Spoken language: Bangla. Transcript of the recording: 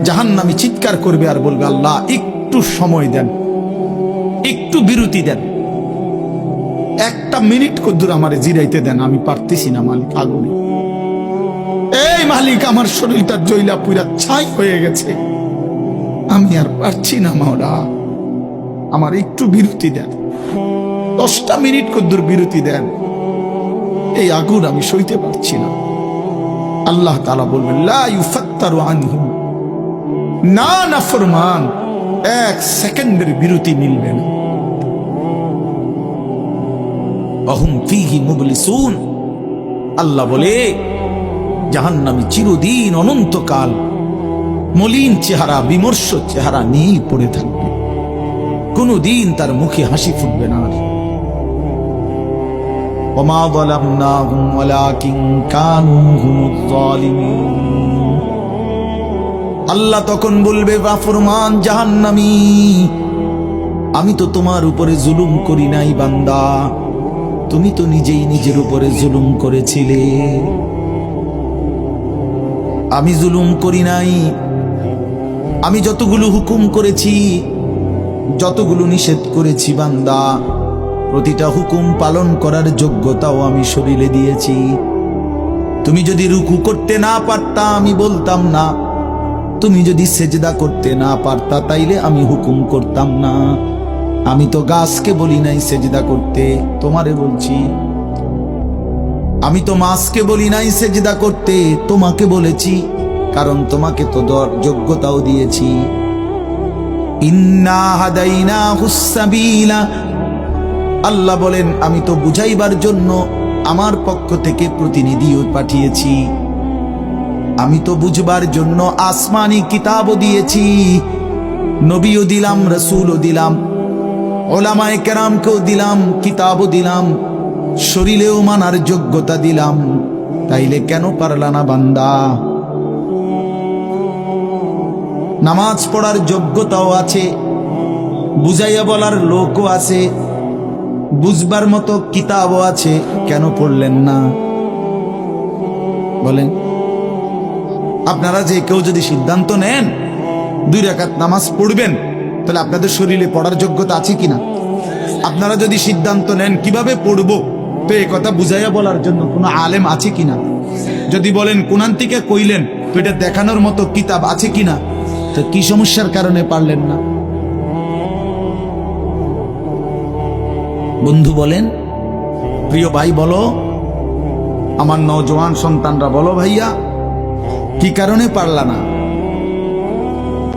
জাহান্নামী চিৎকার করবে আর বলবে, আল্লাহ একটু সময় দেন, একটু বিরতি দেন, একটা মিনিট কদ্দুর আমারে জিরাইতে দেন, আমি পারতেছি না মালিক, আগুনে। এই মালিক, আমার শরীরটা জইলা পুরা ছাই হয়ে গেছে, আমি আর পারছি না মাওলা, আমার একটু বিরতি দেন, 10টা মিনিট কদ্দুর বিরতি দেন, এই আগুন আমি সইতে পারছি না। আল্লাহ তাআলা বলবেন, লা ইউফাত্তারু আনহু, না নাফরমান, 1 সেকেন্ডের বিরতি মিলবে না। ওয়াহুম ফীহি মুবলিসুন, আল্লাহ বলে জাহান্নামী চিরদিন অনন্তকাল মলিন চেহারা, বিমর্ষ চেহারা নিয়েই পড়ে থাকবে, কোনদিন তার মুখে হাসি ফুটবে না। ওমা যালামনাহুম ওয়ালাকিন কানু হুমুজ জালিমিন, আল্লাহ তখন বলবে, নাফরমান জাহান্নামী, আমি তো তোমার উপরে জুলুম করি নাই বান্দা, তুমি তো নিজেই নিজের উপরে জুলুম করেছিলে, আমি জুলুম করি নাই। আমি যতগুলো হুকুম করেছি, যতগুলো নিষেধ করেছি বান্দা, প্রতিটা হুকুম পালন করার যোগ্যতাও আমি শরীরে দিয়েছি। তুমি যদি রুকু করতে না পারতা আমি বলতাম না, তুমি যদি সেজদা করতে না পারতা তাইলে আমি হুকুম করতাম না। আমি তো গাছকে বলি নাই সেজদা করতে, তোমারে বলছি। আমি তো মাছকে বলি নাই সেজদা করতে, তোমাকে বলেছি, কারণ তোমাকে তো যোগ্যতাও দিয়েছি। ইন্না হাদাইনাহুস সাবিলা, আল্লাহ বলেন আমি তো বুঝাইবার জন্য আমার পক্ষ থেকে প্রতিনিধিও পাঠিয়েছি, আমি তো বুঝবার জন্য আসমানি কিতাবও দিয়েছি, নবীও দিলাম, রাসূলও দিলাম, উলামায়ে কেরামকেও দিলাম, কিতাবও দিলাম, শরীরেও মানার যোগ্যতা দিলাম, তাইলে কেন পারলা না বান্দা? নামাজ পড়ার যোগ্যতাও আছে, বুঝাইয়া বলার লোকও আছে, বুঝবার মতো কিতাবও আছে, কেন পড়লেন না বলেন? আপনারা যে কেউ যদি সিদ্ধান্ত নেন 2 রাকাত নামাজ পড়বেন, তাহলে আপনাদের শরীরে পড়ার যোগ্যতা আছে কিনা? আপনারা যদি সিদ্ধান্ত নেন কিভাবে পড়বো, তো এই কথা বুঝাইয়া বলার জন্য কোনো আলেম আছে কিনা? যদি বলেন কোরআন থেকে কইলেন, তো এটা দেখানোর মতো কিতাব আছে কিনা? তো কি সমস্যার কারণে পারলেন না? বন্ধু বলেন, প্রিয় ভাই বলো, আমার নওজোয়ান সন্তানরা বলো, ভাইয়া কি কারণে পারলা না?